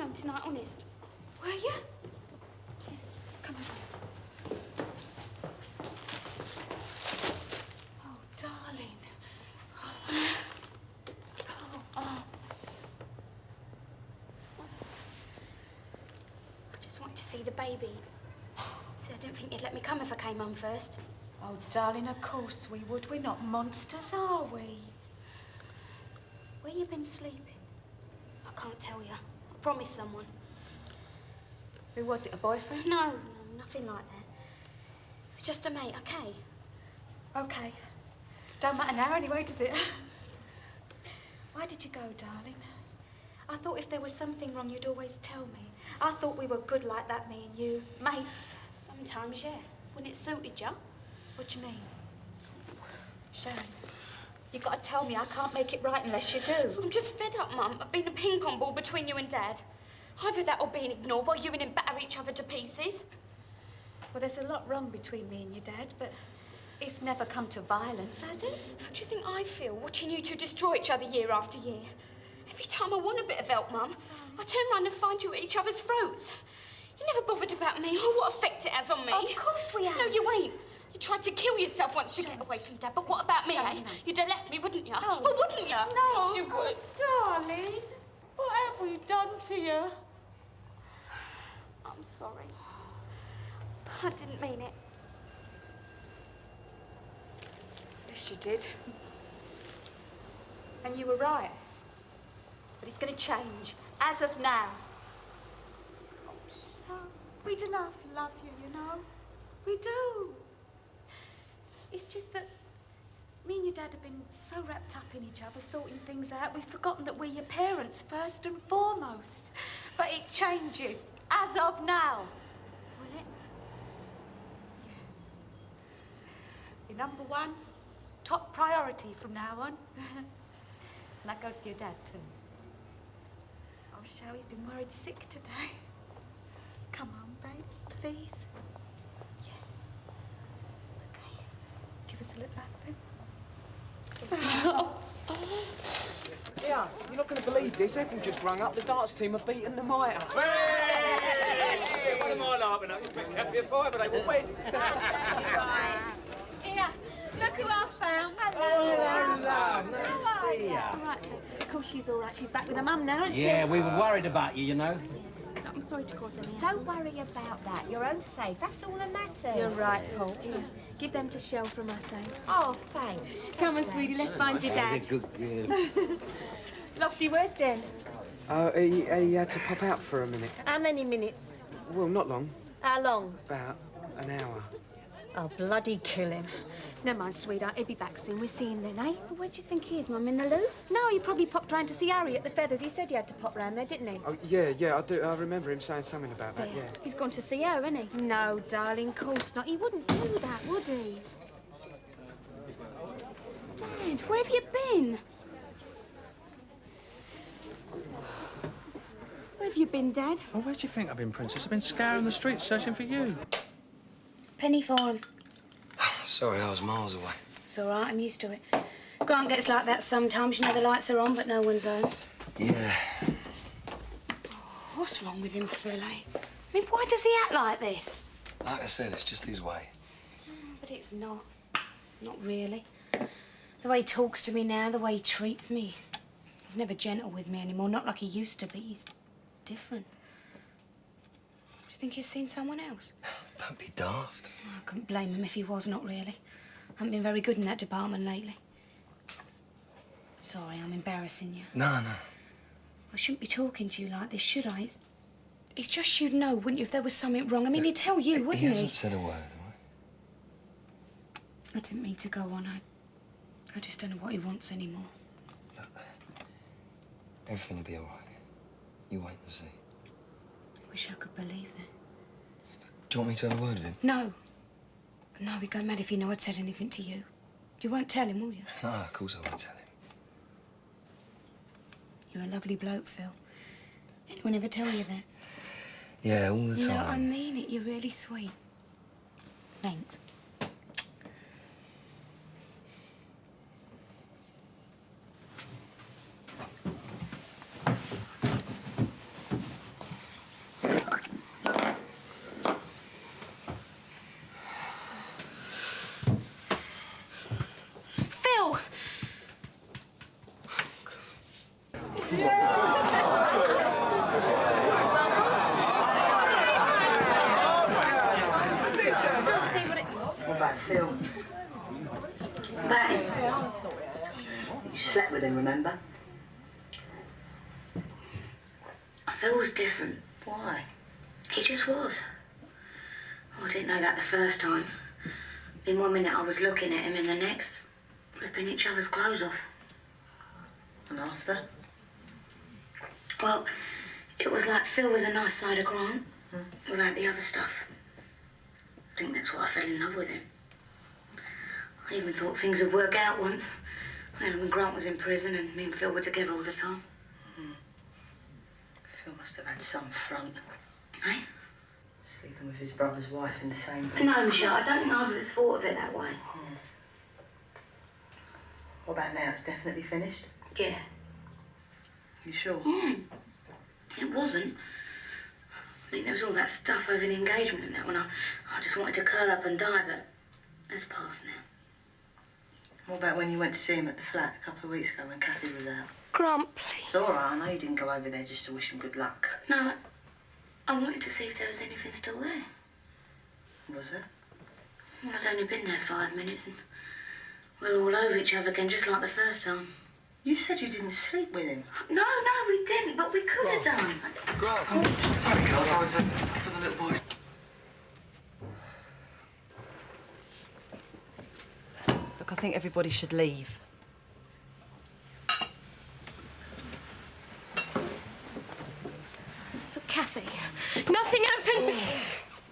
home tonight, honest. Were you? Yeah, come on. Oh, darling. I just wanted to see the baby. See, I didn't think you'd let me come if I came home first. Oh, darling, of course we would. We're not monsters, are we? Where you been sleeping? I can't tell you. I promised someone. Who was it, a boyfriend? No, nothing like that. It's just a mate, okay? Okay. Don't matter now anyway, does it? Why did you go, darling? I thought if there was something wrong, you'd always tell me. I thought we were good like that, me and you. Mates. Sometimes, yeah. When it suited you. What do you mean? Sharon, you've got to tell me. I can't make it right unless you do. I'm just fed up, Mum. I've been a ping-pong ball between you and Dad. Either that or being ignored while you and him batter each other to pieces. Well, there's a lot wrong between me and your dad, but it's never come to violence, has it? How do you think I feel watching you two destroy each other year after year? Every time I want a bit of help, Mum, I turn round and find you at each other's throats. You never bothered about me or what effect it has on me. Of course we have. No, you ain't. You tried to kill yourself once to get away from Dad, but what about me, Sharon, eh? no. You'd have left me, wouldn't you? No. Well, wouldn't you? No. Yes, you would. Darling, what have we done to you? I'm sorry. I didn't mean it. Yes, you did. And you were right. But it's going to change, as of now. Oh, Sharon, we'd enough love you, you know. We do. It's just that me and your dad have been so wrapped up in each other, sorting things out, we've forgotten that we're your parents first and foremost. But it changes, as of now. Will it? You're number one, top priority from now on. And that goes for your dad, too. Oh, Shelley's been worried sick today. Come on, babes, please. Yeah. Okay. Give us a look back, then. Yeah, you're not going to believe this. Ethel just rung up. The darts team are beating the mitre. Hey! What am I laughing at? You expect to have a fight, but they will win. Here, look who I found. Hello, love. Nice to see ya. All right, of course she's all right. She's back with her mum now, isn't she? Yeah, we were worried about you, you know. I'm sorry to cause any Don't worry about that. Your own safe. That's all that matters. You're right, Paul. Here, give them to Shell from us, eh? Oh, thanks. Come on, sweetie, let's find your dad. Good girl. Lofty, where's Den? He had to pop out for a minute. How many minutes? Well, not long. How long? About an hour. Oh, bloody kill him. Never mind, sweetheart. He'll be back soon. We'll see him then, eh? Where do you think he is, Mum? In the loo? No, he probably popped round to see Harry at the Feathers. He said he had to pop round there, didn't he? Oh, yeah, I do. I remember him saying something about that, yeah. He's gone to see her, isn't he? No, darling, course not. He wouldn't do that, would he? Dad, where have you been? Where have you been, Dad? Well, where do you think I've been, Princess? I've been scouring the streets searching for you. Penny for him. Sorry, I was miles away. It's all right, I'm used to it. Grant gets like that sometimes. You know, the lights are on, but no one's home. Yeah. What's wrong with him, Phil, eh? I mean, why does he act like this? Like I said, it's just his way. But it's not. Not really. The way he talks to me now, the way he treats me. He's never gentle with me anymore, not like he used to be. He's different. Do you think he's seen someone else? Don't be daft. I couldn't blame him if he was, not really. I haven't been very good in that department lately. Sorry, I'm embarrassing you. No. I shouldn't be talking to you like this, should I? It's just you'd know, wouldn't you, if there was something wrong? I mean, he'd tell you, wouldn't he? He hasn't said a word, right? I didn't mean to go on. I just don't know what he wants anymore. Look, everything will be all right. You wait and see. I wish I could believe it. Do you want me to have a word with him? No. No, he'd go mad if he knew I'd said anything to you. You won't tell him, will you? No, of course I won't tell him. You're a lovely bloke, Phil. Anyone ever tell you that? Yeah, all the time. No, I mean it. You're really sweet. Thanks. Babe. You slept with him, remember? Phil was different. Why? He just was. Oh, I didn't know that the first time. In 1 minute I was looking at him, in the next, ripping each other's clothes off. And after? Well, it was like Phil was a nice side of Grant, without the other stuff. I think that's why I fell in love with him. I even thought things would work out once. You know, when Grant was in prison and me and Phil were together all the time. Phil must have had some front. Eh? Sleeping with his brother's wife in the same bed. No, Michelle, I don't think either of us thought of it that way. What about now? It's definitely finished? Yeah. You sure? It wasn't. I mean, there was all that stuff over the engagement and that when I just wanted to curl up and die, but that's past now. What about when you went to see him at the flat a couple of weeks ago when Kathy was out? Grant, please. It's all right. I know you didn't go over there just to wish him good luck. No, I wanted to see if there was anything still there. Was there? Well, I'd only been there 5 minutes and we're all over each other again, just like the first time. You said you didn't sleep with him. No, we didn't, but we could have done. Grant. Sorry, girls, I was for the little boys. Look, I think everybody should leave. Look, Kathy, nothing happened.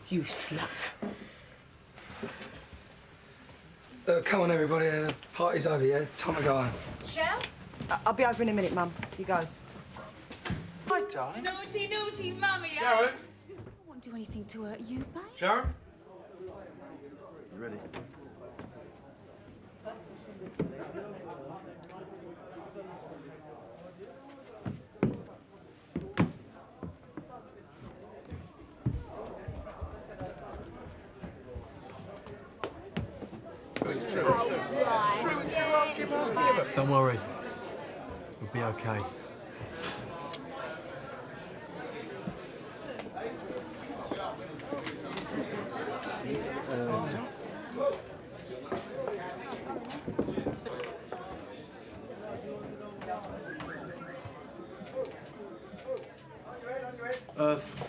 You slut. Come on, everybody. The party's over, yeah? Time to go home. Shell? I'll be over in a minute, Mum. You go. Hi, darling. Naughty, naughty, mummy. Sharon. I won't do anything to hurt you, babe. Sharon? You ready? Don't worry. We'll be okay.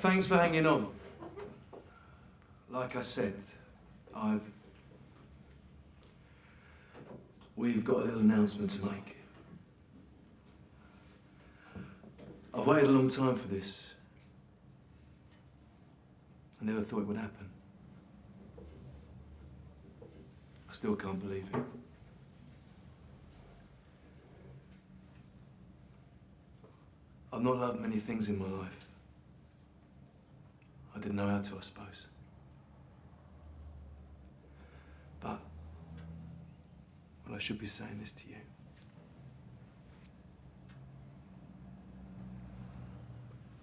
Thanks for hanging on. Like I said, we've got a little announcement to make. I've waited a long time for this. I never thought it would happen. I still can't believe it. I've not loved many things in my life. I didn't know how to, I suppose. But, well, I should be saying this to you.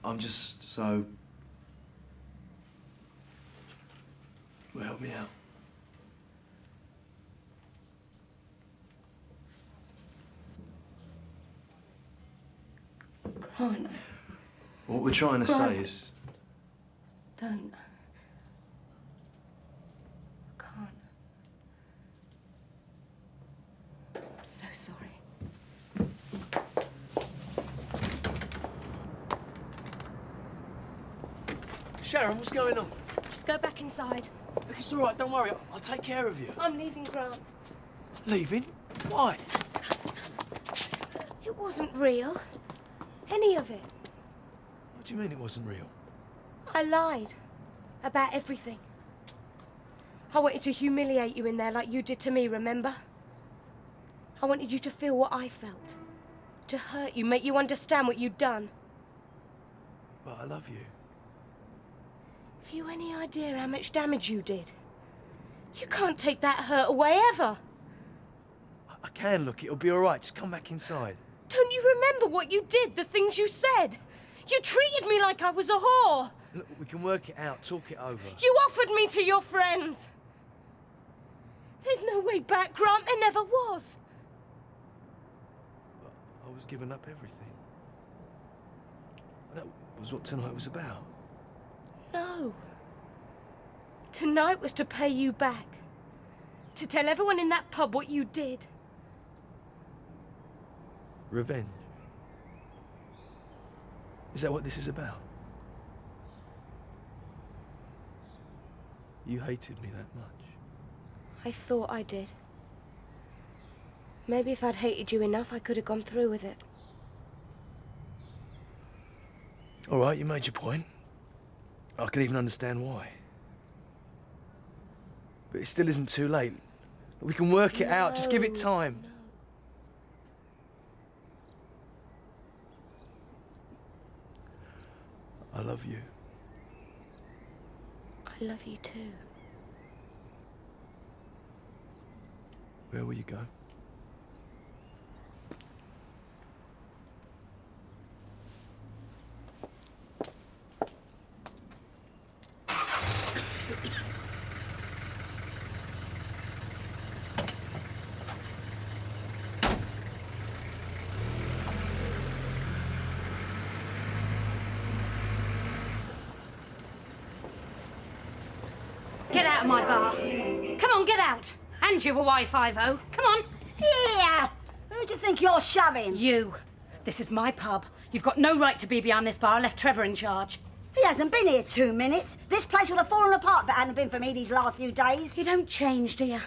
I'm just so... Well, help me out. Grant. What we're trying to say is... Don't. I can't. I'm so sorry. Sharon, what's going on? Just go back inside. Look, it's all right, don't worry. I'll take care of you. I'm leaving, Grant. Leaving? Why? It wasn't real. Any of it. What do you mean it wasn't real? I lied. About everything. I wanted to humiliate you in there like you did to me, remember? I wanted you to feel what I felt. To hurt you, make you understand what you'd done. But I love you. Have you any idea how much damage you did? You can't take that hurt away, ever. I can, look. It'll be all right. Just come back inside. Don't you remember what you did, the things you said? You treated me like I was a whore. Look, we can work it out, talk it over. You offered me to your friends. There's no way back, Grant. There never was. But I was giving up everything. That was what tonight was about. No. Tonight was to pay you back. To tell everyone in that pub what you did. Revenge? Is that what this is about? You hated me that much? I thought I did. Maybe if I'd hated you enough, I could have gone through with it. All right, you made your point. I can even understand why. But it still isn't too late. We can work it out. Just give it time. I love you. I love you too. Where will you go? Get out of my bar. Come on, get out. And you a Y50. Come on. Here! Who do you think you're shoving? You. This is my pub. You've got no right to be behind this bar. I left Trevor in charge. He hasn't been here 2 minutes. This place would have fallen apart if it hadn't been for me these last few days. You don't change, do you?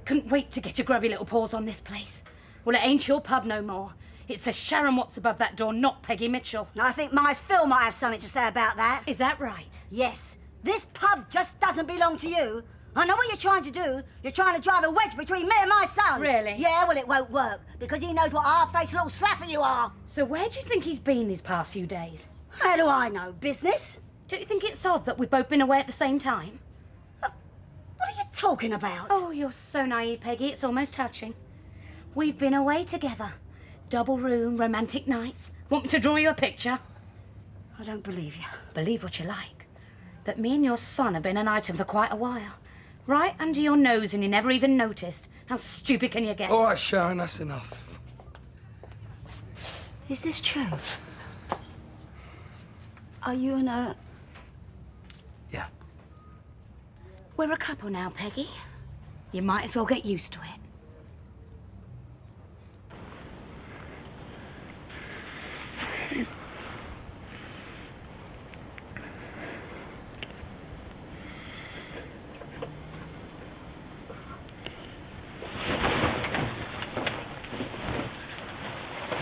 Couldn't wait to get your grubby little paws on this place. Well, it ain't your pub no more. It says Sharon Watts above that door, not Peggy Mitchell. I think my Phil might have something to say about that. Is that right? Yes. This pub just doesn't belong to you. I know what you're trying to do. You're trying to drive a wedge between me and my son. Really? Yeah, well, it won't work, because he knows what a hard-faced little slapper you are. So where do you think he's been these past few days? How do I know? Business? Don't you think it's odd that we've both been away at the same time? What are you talking about? Oh, you're so naive, Peggy. It's almost touching. We've been away together. Double room, romantic nights. Want me to draw you a picture? I don't believe you. Believe what you like. But me and your son have been an item for quite a while. Right under your nose and you never even noticed. How stupid can you get? All right, Sharon, that's enough. Is this true? Are you and her... Yeah. We're a couple now, Peggy. You might as well get used to it.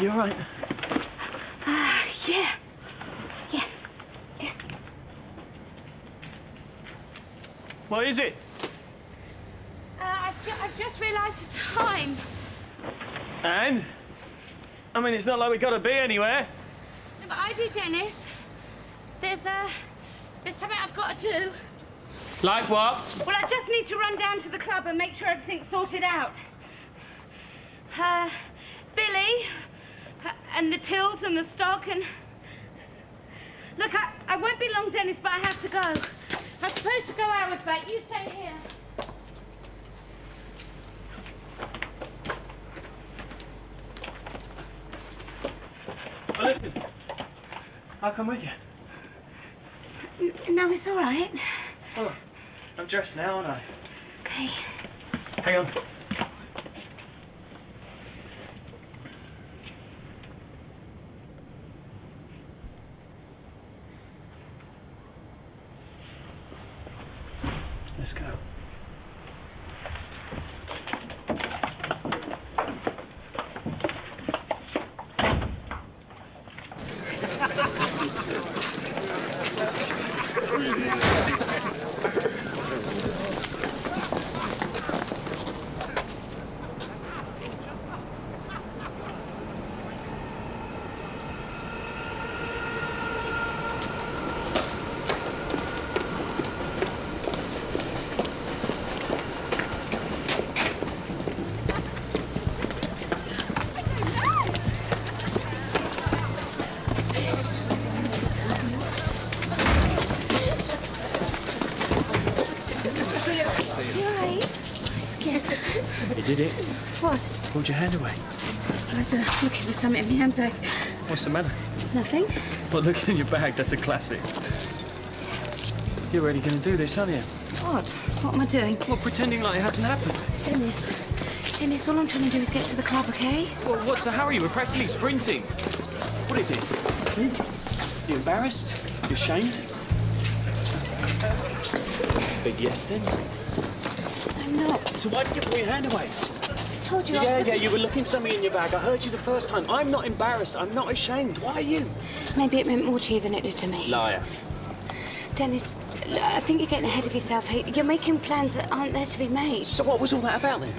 You all right? Yeah. What is it? I've just realised the time. And? I mean, it's not like we got to be anywhere. No, but I do, Dennis. There's something I've got to do. Like what? Well, I just need to run down to the club and make sure everything's sorted out. Billy, and the tills and the stock and... Look, I won't be long, Dennis, but I have to go. I'm supposed to go hours back. You stay here. Well, listen. I'll come with you. No, it's all right. Oh, I'm dressed now, aren't I? Okay. Hang on. Let's go. You did it. What? Pulled your hand away. I was looking for something in my handbag. What's the matter? Nothing. Well, look in your bag. That's a classic. You're really going to do this, aren't you? What? What am I doing? Well, pretending like it hasn't happened. Dennis, all I'm trying to do is get to the club, okay? Well, what's the hurry? We're practically sprinting. What is it? You embarrassed? You ashamed? It's a big yes, then. I'm not. So why did you pull your hand away? I told you I was Yeah, you were looking for something in your bag. I heard you the first time. I'm not embarrassed. I'm not ashamed. Why are you? Maybe it meant more to you than it did to me. Liar. Dennis, I think you're getting ahead of yourself here. You're making plans that aren't there to be made. So what was all that about, then?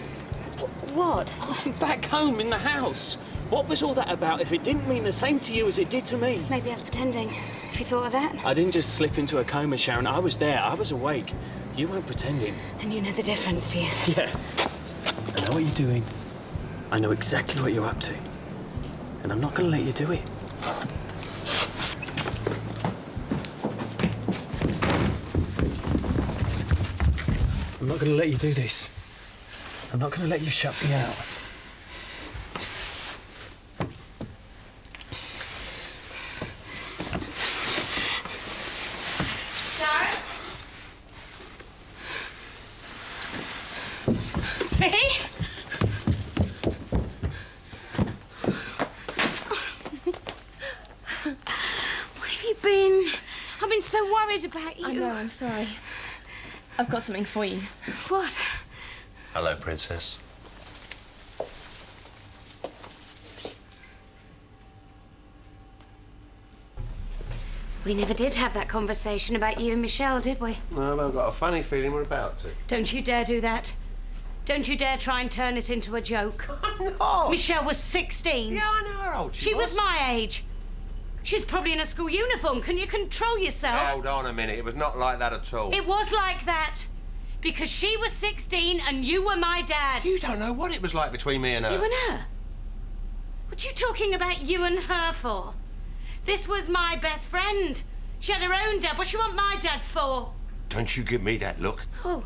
What? Back home in the house. What was all that about if it didn't mean the same to you as it did to me? Maybe I was pretending. Have you thought of that? I didn't just slip into a coma, Sharon. I was there. I was awake. You weren't pretending. And you know the difference, do you? Yeah. I know what you're doing. I know exactly what you're up to. And I'm not going to let you do it. I'm not going to let you do this. I'm not going to let you shut me out. Vicky? Where have you been? I've been so worried about you. I know, I'm sorry. I've got something for you. What? Hello, Princess. We never did have that conversation about you and Michelle, did we? No, but I've got a funny feeling we're about to. Don't you dare do that. Don't you dare try and turn it into a joke. No. Michelle was 16. Yeah, I know how old She was my age. She's probably in a school uniform. Can you control yourself? Hold on a minute. It was not like that at all. It was like that. Because she was 16 and you were my dad. You don't know what it was like between me and her. You and her? What are you talking about you and her for? This was my best friend. She had her own dad. What do you want my dad for? Don't you give me that look. Oh.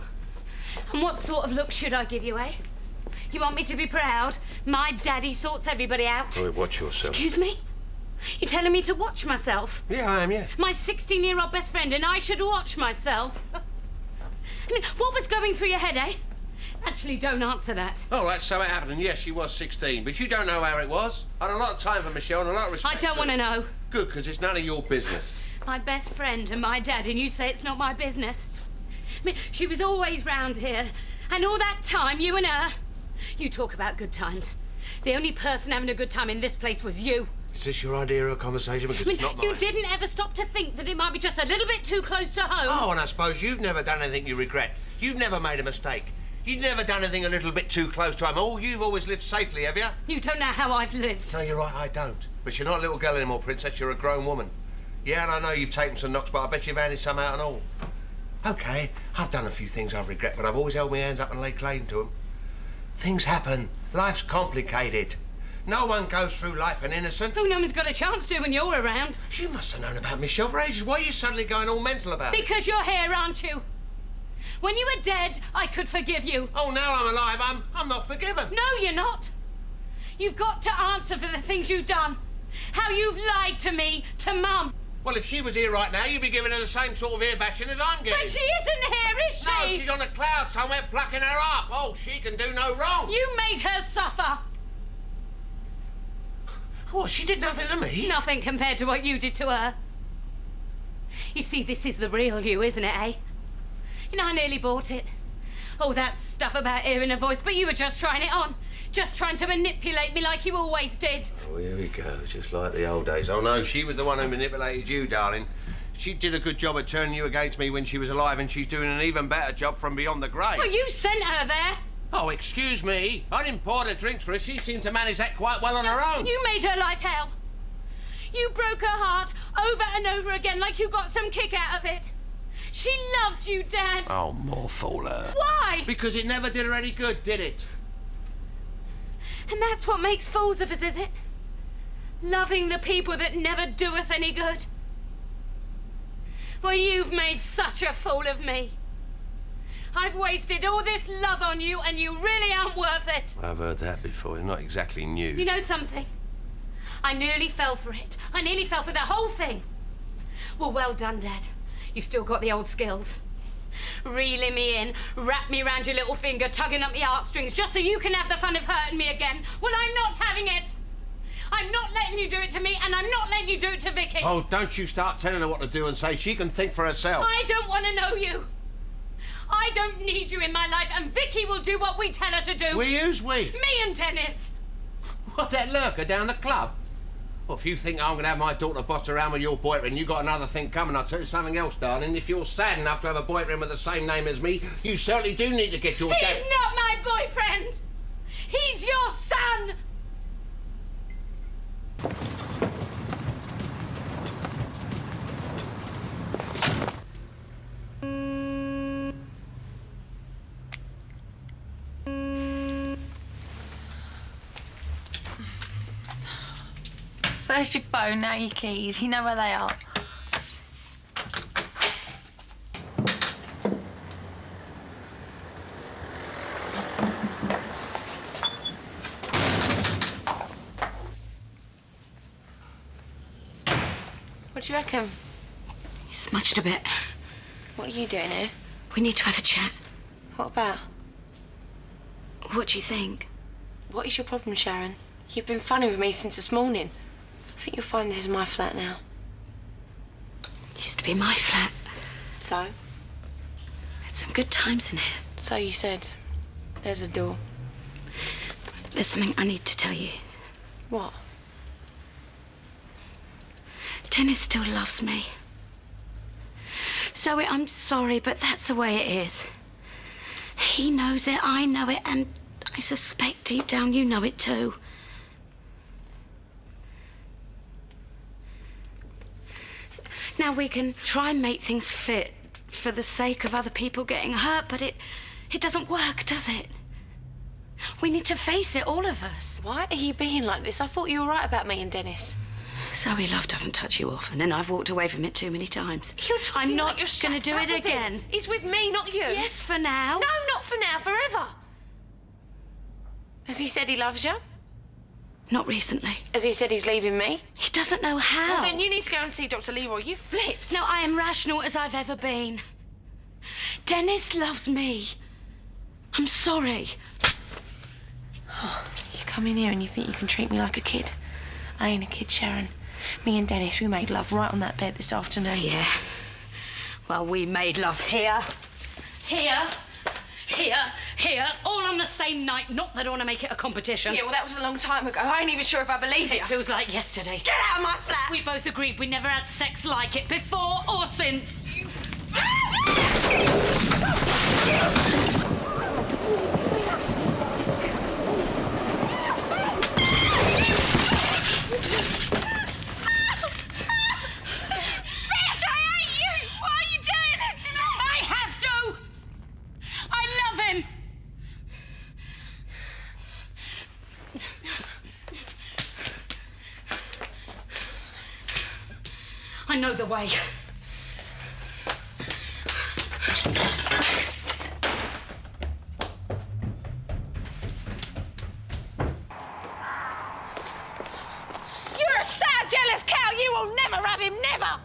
And what sort of look should I give you, eh? You want me to be proud? My daddy sorts everybody out. Oh, watch yourself. Excuse me? You're telling me to watch myself? Yeah, I am, yeah. My 16-year-old best friend and I should watch myself? I mean, what was going through your head, eh? Actually, don't answer that. All right, so it happened, and yes, she was 16, but you don't know how it was. I had a lot of time for Michelle and a lot of respect. I don't want to know. Good, because it's none of your business. My best friend and my dad, and you say it's not my business. I mean, she was always round here, and all that time, you and her. You talk about good times. The only person having a good time in this place was you. Is this your idea of a conversation? Because it's not mine. You didn't ever stop to think that it might be just a little bit too close to home. Oh, and I suppose you've never done anything you regret. You've never made a mistake. You've never done anything a little bit too close to home. Oh, you've always lived safely, have you? You don't know how I've lived. No, you're right, I don't. But you're not a little girl anymore, Princess. You're a grown woman. Yeah, and I know you've taken some knocks, but I bet you've handed some out and all. OK, I've done a few things I regret, but I've always held my hands up and laid claim to them. Things happen. Life's complicated. No one goes through life an innocent. Oh, no one's got a chance to when you're around. You must have known about Michelle for ages. Why are you suddenly going all mental about it? Because you're here, aren't you? When you were dead, I could forgive you. Oh, now I'm alive, I'm not forgiven. No, you're not. You've got to answer for the things you've done. How you've lied to me, to Mum. Well, if she was here right now, you'd be giving her the same sort of ear bashing as I'm getting. But she isn't here, is she? No, she's on a cloud somewhere plucking her up. Oh, she can do no wrong. You made her suffer. What, she did nothing to me? Nothing compared to what you did to her. You see, this is the real you, isn't it, eh? You know, I nearly bought it. All that stuff about hearing her voice, but you were just trying it on. Just trying to manipulate me like you always did. Oh, here we go, just like the old days. Oh, no, she was the one who manipulated you, darling. She did a good job of turning you against me when she was alive, and she's doing an even better job from beyond the grave. Well, you sent her there. Oh, excuse me. I didn't pour the drinks for her. She seemed to manage that quite well on her own. You made her life hell. You broke her heart over and over again like you got some kick out of it. She loved you, Dad. Oh, more fool her. Why? Because it never did her any good, did it? And that's what makes fools of us, is it? Loving the people that never do us any good. Well, you've made such a fool of me. I've wasted all this love on you, and you really aren't worth it. I've heard that before. It's not exactly news. You know something? I nearly fell for it. I nearly fell for the whole thing. Well, well done, Dad. You've still got the old skills. Reeling me in, wrap me round your little finger, tugging up the heartstrings, just so you can have the fun of hurting me again. Well, I'm not having it. I'm not letting you do it to me, and I'm not letting you do it to Vicky. Oh, don't you start telling her what to do and say she can think for herself. I don't want to know you. I don't need you in my life, and Vicky will do what we tell her to do. We? Who's we? Me and Dennis. What, that lurker down the club? Well, if you think I'm going to have my daughter bossed around with your boyfriend, you got another thing coming. I'll tell you something else, darling. If you're sad enough to have a boyfriend with the same name as me, you certainly do need to get your dad... He's not my boyfriend. He's your son. First your phone, now your keys. You know where they are. What do you reckon? You smudged a bit. What are you doing here? We need to have a chat. What about? What do you think? What is your problem, Sharon? You've been funny with me since this morning. I think you'll find this is my flat now. It used to be my flat. So? Had some good times in here. So you said. There's a door. There's something I need to tell you. What? Dennis still loves me. Zoe, I'm sorry, but that's the way it is. He knows it, I know it, and I suspect deep down you know it too. Now we can try and make things fit for the sake of other people getting hurt, but it doesn't work, does it? We need to face it, all of us. Why are you being like this? I thought you were right about me and Dennis. Zoe, love doesn't touch you often, and I've walked away from it too many times. I'm not going to do it again. He's with me, not you. Yes, for now. No, not for now, forever. Has he said he loves you? Not recently. Has he said he's leaving me? He doesn't know how. Well, then you need to go and see Dr. Leroy. You flipped. No, I am rational as I've ever been. Dennis loves me. I'm sorry. You come in here and you think you can treat me like a kid. I ain't a kid, Sharon. Me and Dennis, we made love right on that bed this afternoon. Yeah. Well, we made love here, here, all on the same night. Not that I want to make it a competition. Yeah, well, that was a long time ago. I ain't even sure if I believe it. It feels like yesterday. Get out of my flat! We both agreed we never had sex like it before or since. I know the way. You're a sad, jealous cow. You will never have him, never.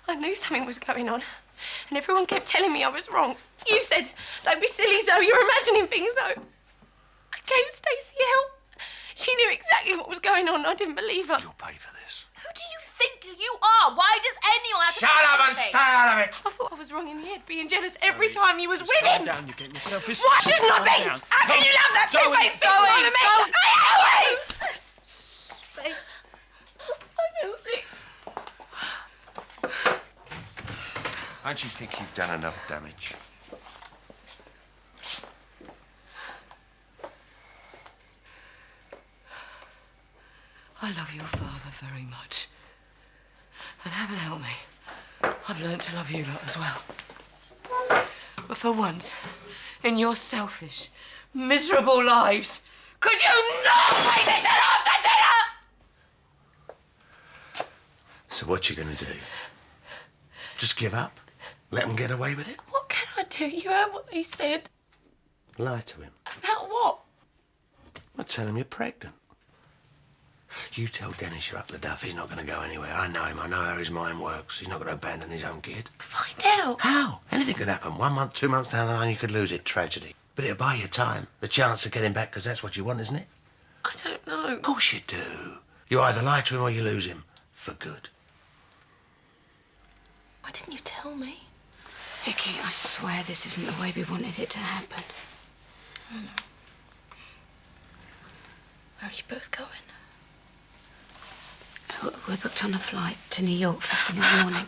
I knew something was going on, and everyone kept telling me I was wrong. You said, don't be silly, Zoe, you're imagining things, Zoe. I gave Stacey help. She knew exactly what was going on, and I didn't believe her. You'll pay for this. Who do you think you are? Why does anyone have to... Shut up and stay out of it! I thought I was wrong in the head, being jealous every time you was with him. Down, you're getting yourself... Why shouldn't I be? How can you love that two-faced bitch more than me? Zoe! I feel sick. Don't you think you've done enough damage? I love your father very much. And heaven help me, I've learned to love you lot as well. But for once, in your selfish, miserable lives, could you not wait until after dinner? So what you gonna do? Just give up? Let them get away with it? What can I do? You heard what they said. Lie to him. About what? I tell him you're pregnant. You tell Dennis you're up the duff. He's not going to go anywhere. I know him. I know how his mind works. He's not going to abandon his own kid. Find out. How? Anything could happen. 1 month, 2 months down the line, you could lose it. Tragedy. But it'll buy you time. The chance of getting back, because that's what you want, isn't it? I don't know. Of course you do. You either lie to him or you lose him. For good. Why didn't you tell me? Vicky, I swear this isn't the way we wanted it to happen. I know. Where are you both going? We're booked on a flight to New York first thing in the morning.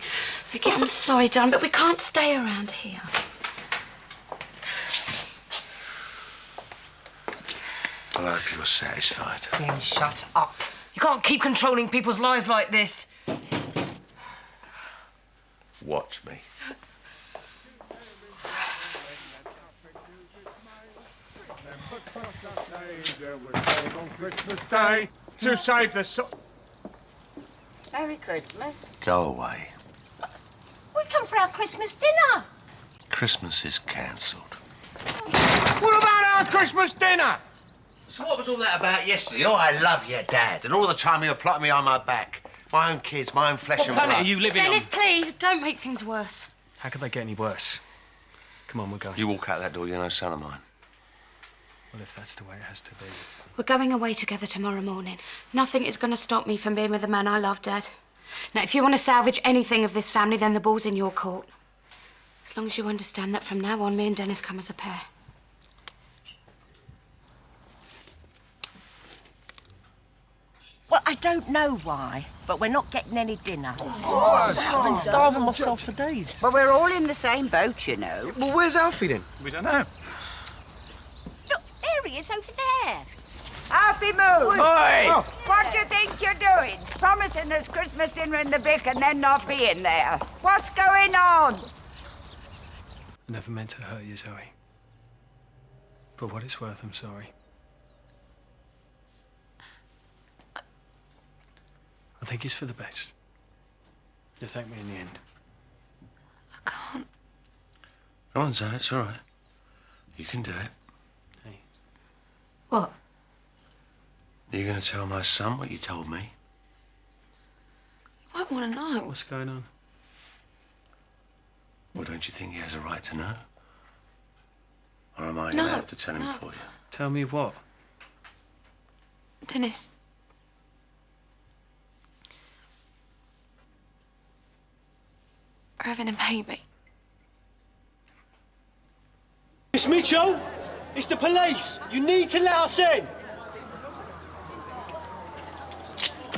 Vicky, I'm sorry, darling, but we can't stay around here. Well, I hope you're satisfied. Then shut up. You can't keep controlling people's lives like this. Watch me. Christmas Day to save the Merry Christmas. Go away. We come for our Christmas dinner. Christmas is cancelled. What about our Christmas dinner? So what was all that about yesterday? Oh, I love your dad. And all the time you were plotting behind my back. My own kids, my own flesh and blood. What planet are you living Dennis, on? please, don't make things worse. How could they get any worse? Come on, we'll go. You walk out that door, you're no son of mine. Well, if that's the way it has to be. We're going away together tomorrow morning. Nothing is going to stop me from being with the man I love, Dad. Now, if you want to salvage anything of this family, then the ball's in your court. As long as you understand that from now on, me and Dennis come as a pair. Well, I don't know why, but we're not getting any dinner. I've been starving myself for days. Well, we're all in the same boat, you know. Well, where's Alfie then? We don't know. Look, there he is over there. Alfie Moon! Oi! What do you think you're doing? Promising us Christmas dinner in the Vic and then not being there. What's going on? I never meant to hurt you, Zoe. For what it's worth, I'm sorry. I think it's for the best. You'll thank me in the end. I can't. Go on, Zoe, it's all right. You can do it. Hey. What? You're going to tell my son what you told me? I want to know. What's going on? Well, don't you think he has a right to know? Or am I going No, to have to tell him for you? Tell me what? Dennis. We're having a baby. Miss Mitchell, it's the police. You need to let us in.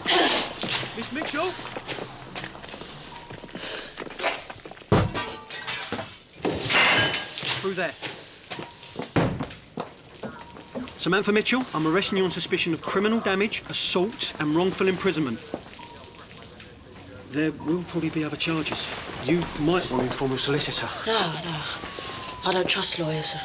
Miss Mitchell? Through there. Samantha Mitchell, I'm arresting you on suspicion of criminal damage, assault and wrongful imprisonment. There will probably be other charges. You might want to inform your solicitor. No. I don't trust lawyers.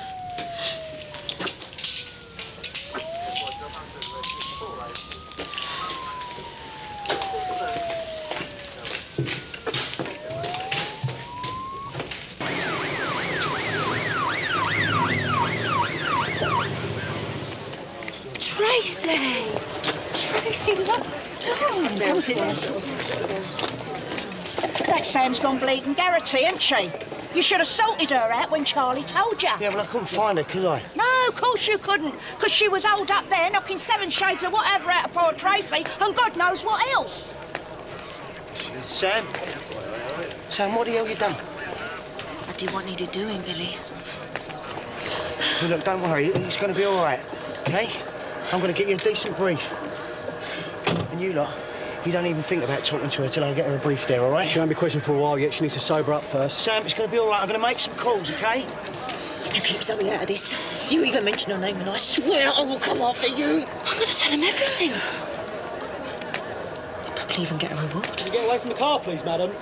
Tracy, what's done? That Sam's gone bleeding Garrity, ain't she? You should have sorted her out when Charlie told you. Yeah, well, I couldn't find her, could I? No, of course you couldn't, because she was holed up there knocking 7 shades of whatever out of poor Tracy, and God knows what else. Sam? Sam, what the hell you done? I did what needed doing, Billy. Well, look, don't worry, it's going to be all right, OK? I'm going to get you a decent brief. And you lot, you don't even think about talking to her till I get her a brief there, all right? She won't be questioned for a while yet. She needs to sober up first. Sam, it's going to be all right. I'm going to make some calls, OK? You keep Zoe out of this. You even mention her name and I swear I will come after you. I'm going to tell him everything. I'll probably even get a reward. Can you get away from the car, please, madam?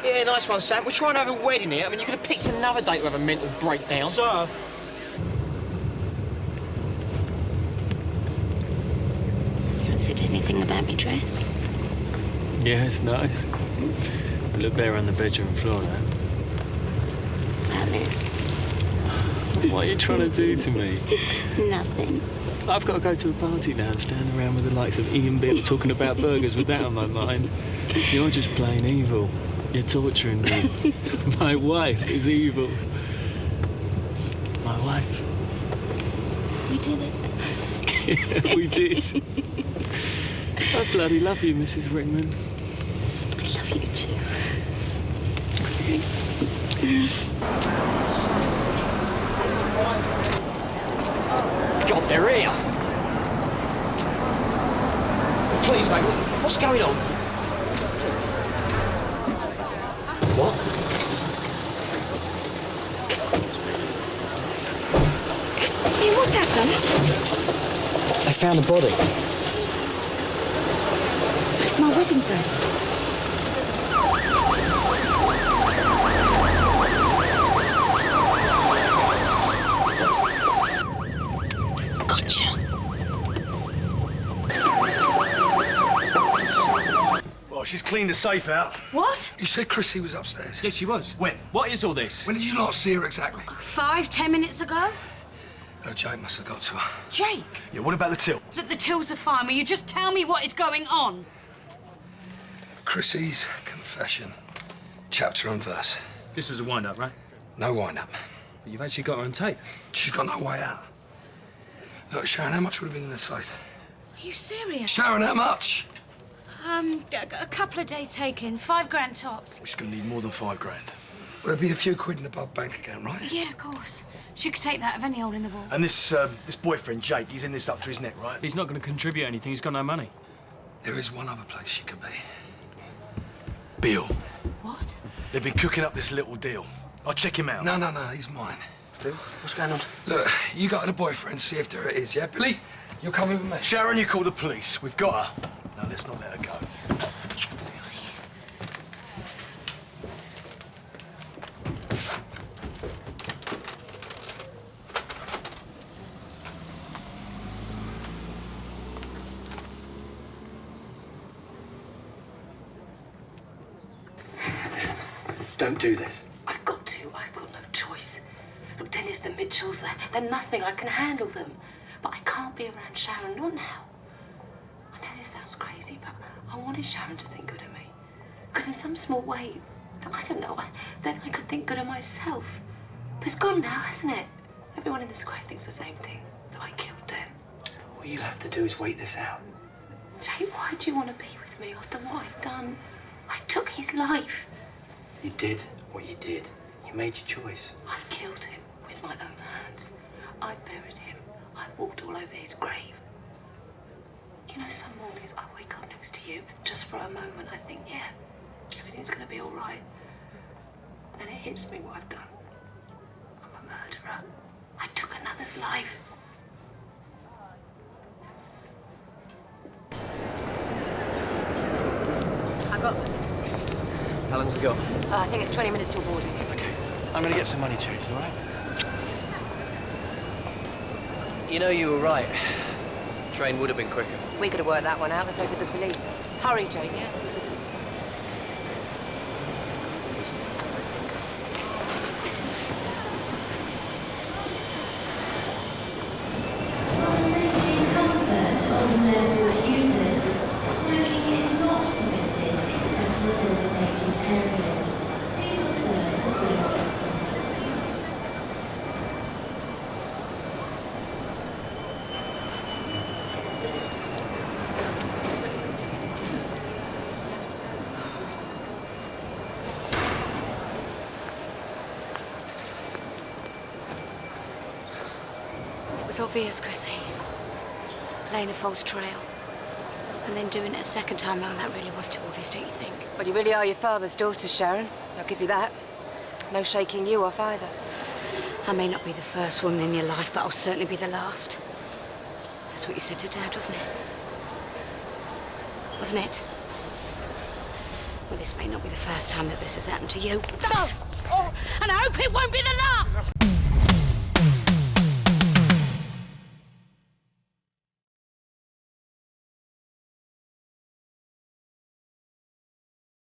Yeah, nice one, Sam. We're trying to have a wedding here. I mean, you could have picked another date to have a mental breakdown. Sir. You haven't said anything about me dress? Yeah, it's nice. I look better on the bedroom floor now. Dennis. What are you trying to do to me? Nothing. I've got to go to a party now and stand around with the likes of Ian Beale talking about burgers with that on my mind. You're just plain evil. You're torturing me. My wife is evil. My wife. We did it. We did. I bloody love you, Mrs. Ringman. I love you too. God, they're here. Please, mate, what's going on? What? Ian, what's happened? They found a body. It's my wedding day. Gotcha. Well, she's cleaned the safe out. What? You said Chrissy was upstairs? Yes, she was. When? What is all this? When did you last see her exactly? 5-10 minutes ago? Oh, Jake must have got to her. Jake? Yeah, what about the till? Look, the tills are fine. Will you just tell me what is going on? Chrissy's confession. Chapter and verse. This is a wind-up, right? No wind-up. But you've actually got her on tape. She's got no way out. Look, Sharon, how much would have been in the safe? Are you serious? Sharon, how much? A couple of days take-ins, 5 grand tops. She's gonna need more than 5 grand. Well, there'd be a few quid in the pub bank account, right? Yeah, of course. She could take that of any hole in the wall. And this boyfriend, Jake, he's in this up to his neck, right? He's not going to contribute anything. He's got no money. There is one other place she could be. Bill. What? They've been cooking up this little deal. I'll check him out. No, he's mine. Bill, what's going on? Look, you go to the boyfriend, see if there it is, yeah? Billy, you're coming with me. Sharon, you call the police. We've got her. Now, let's not let her go. Don't do this. I've got to. I've got no choice. Look, Dennis, the Mitchells, they're nothing. I can handle them. But I can't be around Sharon, not now. I know this sounds crazy, but I wanted Sharon to think good of me. Because in some small way, I don't know, then I could think good of myself. But it's gone now, hasn't it? Everyone in the square thinks the same thing, that I killed Dan. All you'll have to do is wait this out. Jay, why do you want to be with me after what I've done? I took his life. You did what you did. You made your choice. I killed him with my own hands. I buried him. I walked all over his grave. You know, some mornings I wake up next to you, just for a moment I think, yeah, everything's gonna be all right. Then it hits me what I've done. I'm a murderer. I took another's life. I got them. How long have we got? I think it's 20 minutes till boarding. Okay. I'm going to get some money changed, all right? You know, you were right. Train would have been quicker. We could have worked that one out. Let's hope with the police. Hurry, Jane, yeah? It was obvious, Chrissy. Laying a false trail. And then doing it a second time round, that really was too obvious, don't you think? Well, you really are your father's daughter, Sharon. I'll give you that. No shaking you off either. I may not be the first woman in your life, but I'll certainly be the last. That's what you said to Dad, wasn't it? Wasn't it? Well, this may not be the first time that this has happened to you. Oh, and I hope it won't be the